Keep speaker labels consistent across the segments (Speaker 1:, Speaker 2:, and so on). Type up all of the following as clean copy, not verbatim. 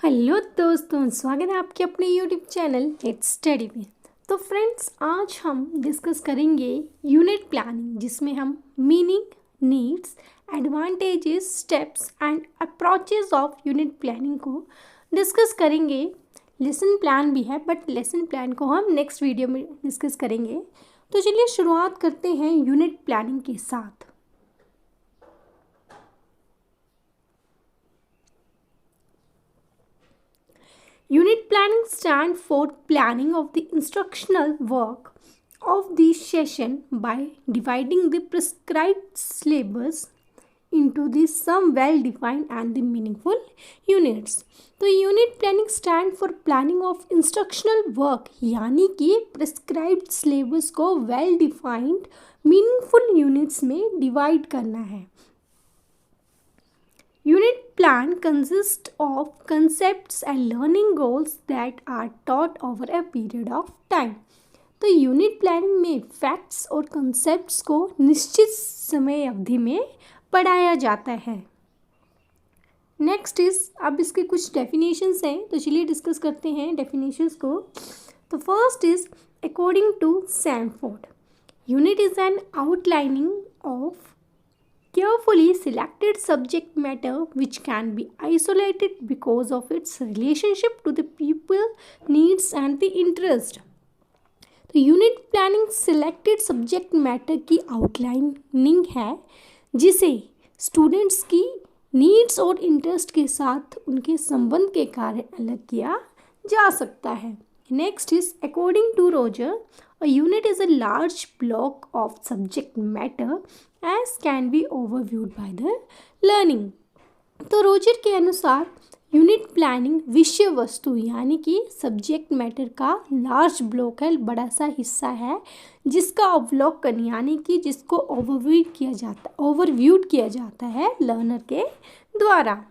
Speaker 1: Hello दोस्तों, स्वागत है आपके अपने यूट्यूब चैनल लेट्स स्टडी में। तो फ्रेंड्स, आज हम डिस्कस करेंगे यूनिट प्लानिंग, जिसमें हम meaning, needs, advantages, steps and approaches of unit planning को डिस्कस करेंगे। लेसन प्लान भी है, बट लेसन प्लान को हम नेक्स्ट वीडियो में डिस्कस करेंगे। तो चलिए शुरुआत करते हैं यूनिट प्लानिंग के साथ। Unit planning stands for planning of the instructional work of the session by dividing the prescribed syllabus into the some well-defined and the meaningful units. तो unit planning stand for planning of instructional work, यानी कि prescribed syllabus को well defined meaningful units में divide करना है। Unit plan consists of concepts and learning goals that are taught over a period of time. तो unit planning में facts और concepts को निश्चित समय अवधि में पढ़ाया जाता है। नेक्स्ट अब इसके कुछ डेफिनेशंस हैं, तो चलिए डिस्कस करते हैं डेफिनेशंस को। तो first is according to Samford, unit is an outlining of carefully selected subject matter which can be isolated because of its relationship to the people needs and the interest. तो unit planning selected subject matter की outlining है, जिसे students की needs और interest के साथ उनके संबंध के कारण अलग किया जा सकता है। Next is according to Roger, a unit is a large block of subject matter as can be overviewed by the learning. तो रोजर के अनुसार यूनिट प्लानिंग विषय वस्तु यानी कि सब्जेक्ट मैटर का लार्ज ब्लॉक है, बड़ा सा हिस्सा है, जिसका अवलोकन यानी कि जिसको ओवरव्यूड किया जाता है लर्नर के द्वारा।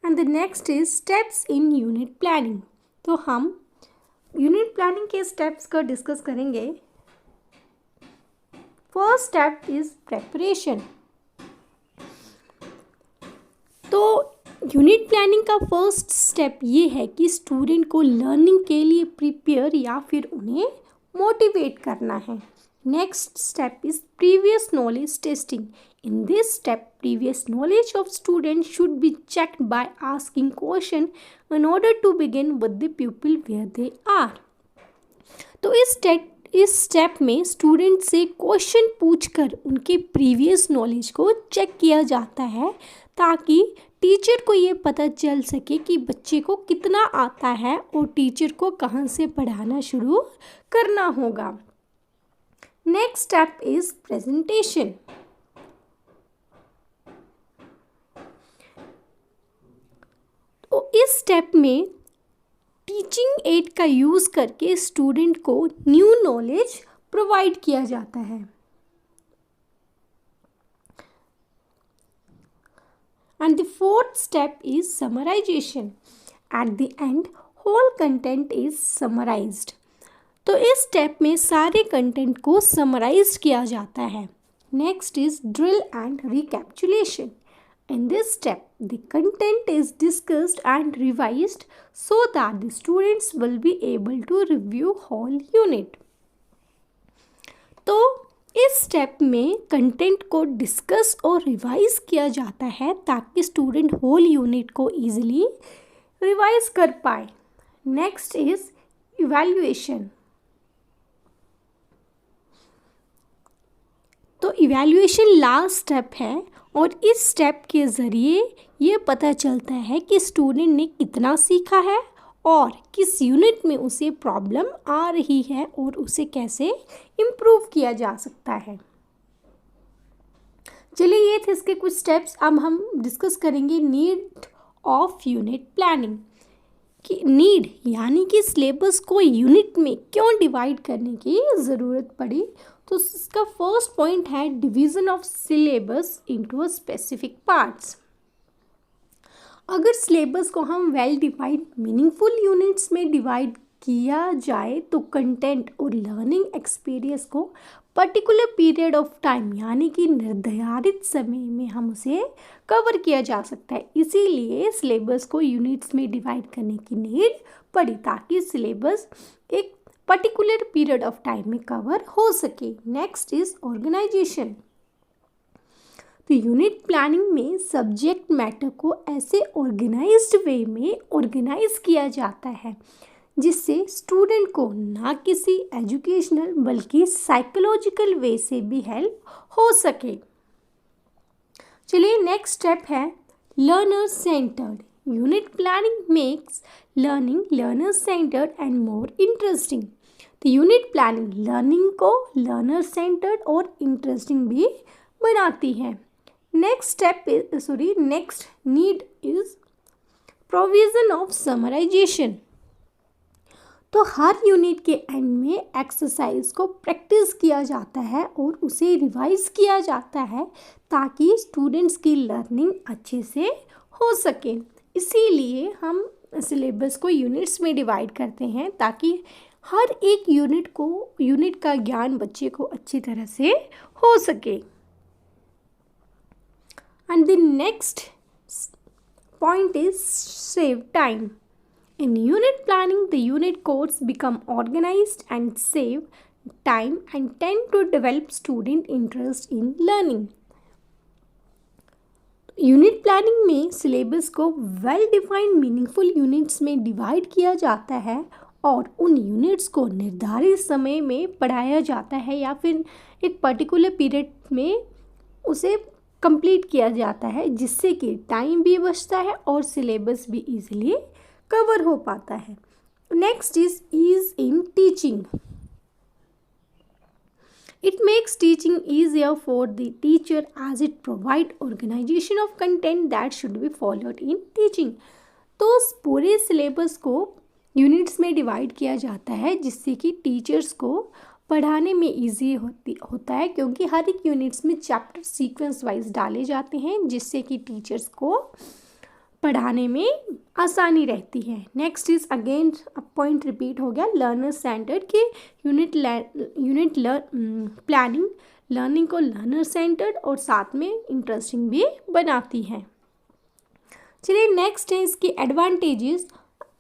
Speaker 1: And the next is steps in unit planning. तो हम यूनिट प्लानिंग के स्टेप्स को डिस्कस करेंगे। First step is preparation. तो यूनिट प्लानिंग का फर्स्ट स्टेप ये है कि स्टूडेंट को लर्निंग के लिए प्रिपेयर या फिर उन्हें मोटिवेट करना है। Next step is previous knowledge testing. In this step, previous knowledge of students should be checked by asking question in order to begin with the pupil where they are. तो इस step में student से question पूछकर उनके previous knowledge को check किया जाता है, ताकि टीचर को ये पता चल सके कि बच्चे को कितना आता है और टीचर को कहाँ से पढ़ाना शुरू करना होगा। Next step is presentation. तो इस स्टेप में टीचिंग एड का यूज़ करके स्टूडेंट को न्यू नॉलेज प्रोवाइड किया जाता है। And the fourth step is summarization. At the end whole content is summarized. तो इस स्टेप में सारे कंटेंट को समराइज किया जाता है। Next is drill and recapitulation. In this step, the content is discussed and revised so that the students will be able to review whole unit. तो इस स्टेप में कंटेंट को डिस्कस और रिवाइज किया जाता है, ताकि स्टूडेंट होल यूनिट को इजीली रिवाइज कर पाए। Next is evaluation. तो इवैल्यूएशन लास्ट स्टेप है, और इस स्टेप के ज़रिए ये पता चलता है कि स्टूडेंट ने कितना सीखा है और किस यूनिट में उसे प्रॉब्लम आ रही है और उसे कैसे इम्प्रूव किया जा सकता है। चलिए, ये थे इसके कुछ स्टेप्स। अब हम डिस्कस करेंगे नीड ऑफ यूनिट प्लानिंग। कि नीड यानी कि सिलेबस को यूनिट में क्यों डिवाइड करने की ज़रूरत पड़ी। तो इसका फर्स्ट पॉइंट है division of syllabus into specific parts. अगर सिलेबस को हम वेल डिफाइंड मीनिंगफुल यूनिट्स में डिवाइड किया जाए तो कंटेंट और लर्निंग एक्सपीरियंस को पर्टिकुलर पीरियड ऑफ टाइम यानी कि निर्धारित समय में हम उसे कवर किया जा सकता है। इसीलिए सिलेबस को यूनिट्स में डिवाइड करने की नीड पड़ी ताकि सिलेबस एक पर्टिकुलर पीरियड ऑफ टाइम में कवर हो सके। Next is organization. तो यूनिट प्लानिंग में सब्जेक्ट मैटर को ऐसे ऑर्गेनाइज्ड वे में ऑर्गेनाइज किया जाता है जिससे स्टूडेंट को ना किसी एजुकेशनल बल्कि साइकोलॉजिकल वे से भी हेल्प हो सके। चलिए नेक्स्ट स्टेप है learner centred. Unit planning makes learning learner centred and more interesting. तो यूनिट प्लानिंग लर्निंग को लर्नर सेंटर्ड और इंटरेस्टिंग भी बनाती है। Next need is provision of summarization. तो हर यूनिट के एंड में एक्सरसाइज को प्रैक्टिस किया जाता है और उसे रिवाइज किया जाता है ताकि स्टूडेंट्स की लर्निंग अच्छे से हो सके। इसीलिए हम सिलेबस को यूनिट्स में डिवाइड करते हैं ताकि हर एक यूनिट का ज्ञान बच्चे को अच्छी तरह से हो सके। And the next point is save time. In unit planning, the unit codes become organized and save time and tend to develop student interest in learning. Unit planning में सिलेबस को वेल डिफाइंड मीनिंगफुल यूनिट्स में divide किया जाता है और उन units को निर्धारित समय में पढ़ाया जाता है या फिर एक पर्टिकुलर पीरियड में उसे कंप्लीट किया जाता है जिससे कि टाइम भी बचता है और सिलेबस भी इजीली कवर हो पाता है। Next is ease in teaching. It makes teaching easier for the teacher as it provide organisation of content that should be followed in teaching. तो पूरे सिलेबस को यूनिट्स में डिवाइड किया जाता है जिससे कि टीचर्स को पढ़ाने में ईजी होता है क्योंकि हर एक यूनिट्स में चैप्टर सीक्वेंस वाइज डाले जाते हैं जिससे कि टीचर्स को पढ़ाने में आसानी रहती है। Next is again point repeat हो गया लर्नर सेंटर्ड की यूनिट प्लानिंग लर्निंग को लर्नर सेंटर्ड और साथ में इंटरेस्टिंग भी बनाती है। चलिए नेक्स्ट है इसकी advantages.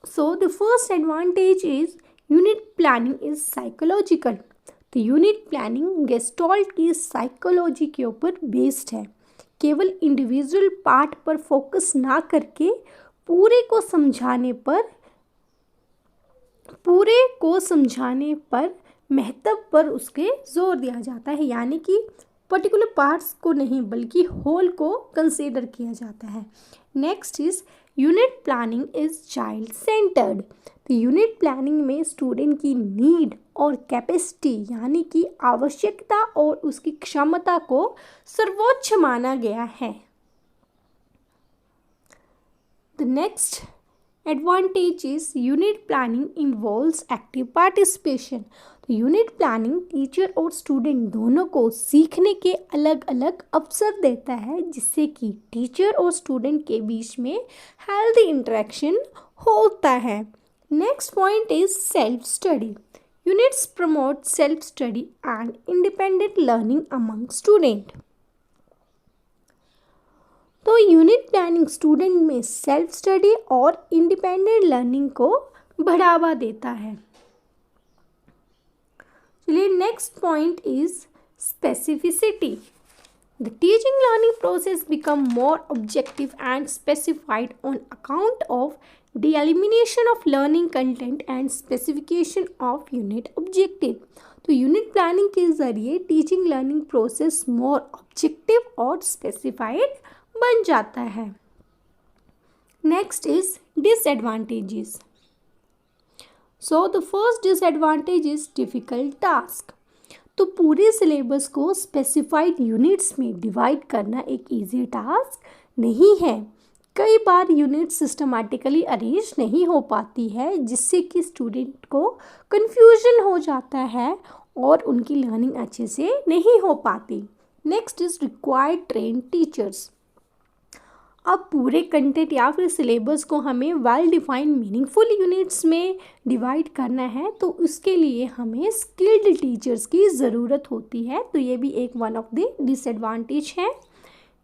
Speaker 1: So the first advantage is unit planning is psychological. तो यूनिट प्लानिंग गेस्टॉल्ट की साइकोलॉजी के ऊपर बेस्ड है। केवल इंडिविजुअल पार्ट पर फोकस ना करके पूरे को समझाने पर महत्व पर उसके जोर दिया जाता है यानी कि पर्टिकुलर पार्ट्स को नहीं बल्कि होल को कंसीडर किया जाता है। Next is unit planning is child centred. तो यूनिट प्लानिंग में स्टूडेंट की नीड और कैपेसिटी यानी कि आवश्यकता और उसकी क्षमता को सर्वोच्च माना गया है। The next advantage is unit planning involves active participation. तो यूनिट प्लानिंग टीचर और स्टूडेंट दोनों को सीखने के अलग अलग अवसर देता है जिससे कि टीचर और स्टूडेंट के बीच में हेल्दी इंटरेक्शन होता है। Next point is self study. Units promote self-study and independent learning among student. तो यूनिट प्लानिंग स्टूडेंट में सेल्फ स्टडी और इंडिपेंडेंट लर्निंग को बढ़ावा देता है। चलिए next point is specificity. The teaching learning process become more objective and specified on account of the elimination of learning content and specification of unit objective. तो unit planning के ज़रिए teaching learning process मोर objective और specified बन जाता है। Next is disadvantages. So the first disadvantage is difficult task. तो पूरे syllabus को स्पेसिफाइड यूनिट्स में डिवाइड करना एक इजी टास्क नहीं है। कई बार यूनिट सिस्टमैटिकली अरेंज नहीं हो पाती है जिससे कि स्टूडेंट को कंफ्यूजन हो जाता है और उनकी लर्निंग अच्छे से नहीं हो पाती। Next is required train teachers. अब पूरे कंटेंट या फिर सिलेबस को हमें वेल डिफाइंड मीनिंगफुल यूनिट्स में डिवाइड करना है, तो उसके लिए हमें स्किल्ड टीचर्स की ज़रूरत होती है। तो ये भी एक वन ऑफ द डिसएडवांटेज है।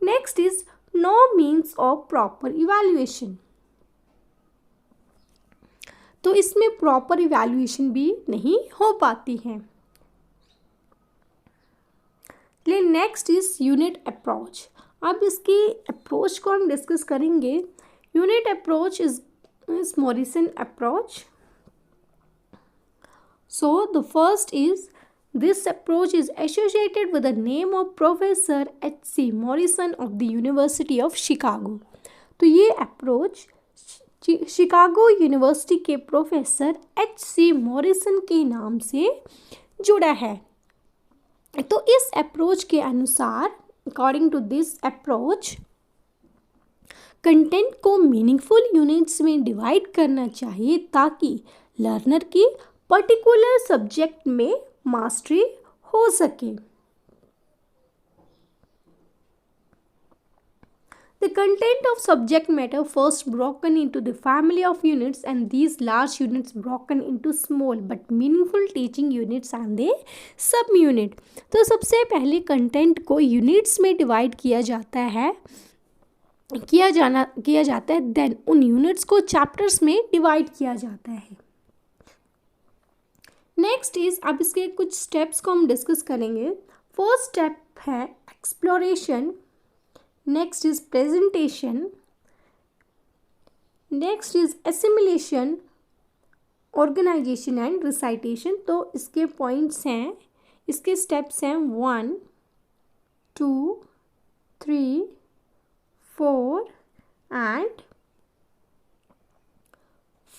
Speaker 1: Next is no means of proper evaluation. तो इसमें प्रॉपर इवैल्यूएशन भी नहीं हो पाती है। Next is unit approach. अब इसकी अप्रोच को हम डिस्कस करेंगे। Unit approach is Morrison approach. So the first is this approach is associated with the name of professor H.C. Morrison of the university of Chicago. तो ये approach Chicago university के professor H.C. Morrison के नाम से जुड़ा है। तो इस अप्रोच के अनुसार, according to this approach, content को मीनिंगफुल यूनिट्स में डिवाइड करना चाहिए ताकि लर्नर की पर्टिकुलर सब्जेक्ट में मास्टरी हो सके। The content of subject matter first broken into the family of units, and these large units broken into small but meaningful teaching units and the sub-unit। तो सबसे पहले कंटेंट को units में divide किया जाता है, देन उन यूनिट्स को चैप्टर्स में डिवाइड किया जाता है। नेक्स्ट इज, अब इसके कुछ स्टेप्स को हम डिस्कस करेंगे। फर्स्ट स्टेप है exploration, next is presentation, next is assimilation, organisation and recitation. तो इसके पॉइंट्स हैं, इसके स्टेप्स हैं 1, 2, 3, 4 एंड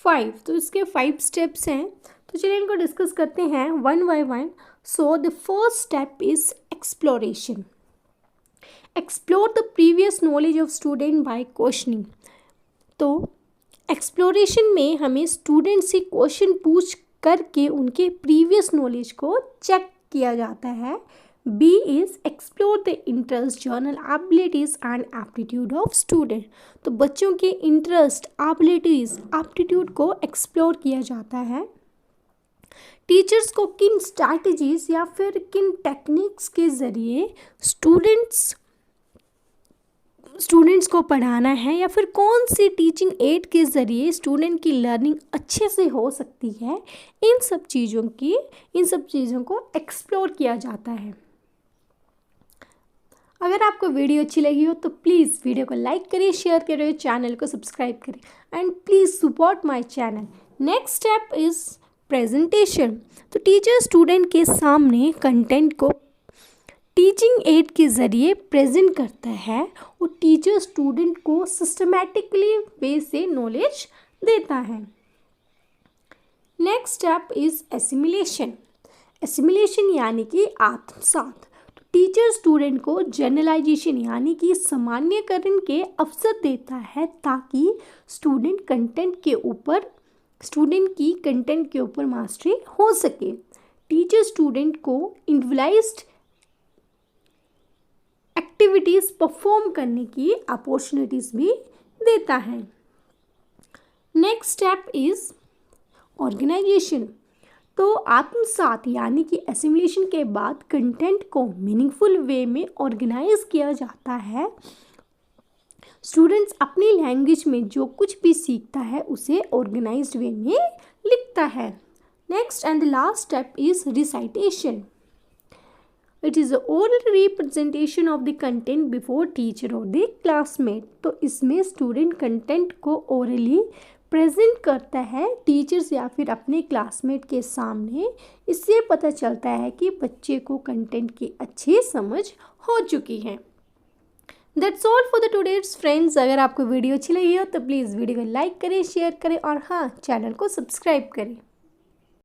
Speaker 1: 5। तो इसके 5 स्टेप्स हैं। तो चलिए इनको डिस्कस करते हैं one by one. So the first step is exploration. Explore the previous knowledge of student by questioning. तो एक्सप्लोरेशन में हमें स्टूडेंट से क्वेश्चन पूछ करके उनके प्रीवियस नॉलेज को चेक किया जाता है। B is explore the interest, general abilities and aptitude of student. तो बच्चों के इंटरेस्ट, एबिलिटीज़, एप्टीट्यूड को एक्सप्लोर किया जाता है। टीचर्स को किन स्ट्रैटेजीज या फिर किन टेक्निक्स के ज़रिए स्टूडेंट्स को पढ़ाना है, या फिर कौन सी टीचिंग एड के ज़रिए स्टूडेंट की लर्निंग अच्छे से हो सकती है, इन सब चीज़ों को एक्सप्लोर किया जाता है। अगर आपको वीडियो अच्छी लगी हो तो प्लीज़ वीडियो को लाइक करें, शेयर करें, चैनल को सब्सक्राइब करें and please support my channel. Next step is presentation. तो टीचर स्टूडेंट के सामने कंटेंट को टीचिंग एड के ज़रिए प्रेजेंट करता है और टीचर स्टूडेंट को सिस्टमैटिकली वे से नॉलेज देता है। Next step is assimilation. Assimilation यानी कि आत्मसात। तो टीचर स्टूडेंट को जनरलाइजेशन यानी कि सामान्यकरण के अवसर देता है ताकि स्टूडेंट की कंटेंट के ऊपर मास्टरी हो सके। टीचर स्टूडेंट को इंडिविजुअलाइज्ड एक्टिविटीज़ परफॉर्म करने की अपॉर्चुनिटीज़ भी देता है। Next step is organisation. तो आत्मसात यानी कि एसिमिलेशन के बाद कंटेंट को मीनिंगफुल वे में ऑर्गेनाइज किया जाता है। स्टूडेंट्स अपनी लैंग्वेज में जो कुछ भी सीखता है उसे ऑर्गेनाइज्ड वे में लिखता है। Next and the last step is recitation. It is oral representation of the content before teacher और द क्लासमेट। तो इसमें स्टूडेंट कंटेंट को ओरली प्रेजेंट करता है टीचर्स या फिर अपने क्लासमेट के सामने। इससे पता चलता है कि बच्चे को कंटेंट की अच्छी समझ हो चुकी है। That's all for the today's friends. अगर आपको वीडियो अच्छी लगी हो तो प्लीज़ वीडियो को लाइक करें, शेयर करें और हाँ, चैनल को सब्सक्राइब करें।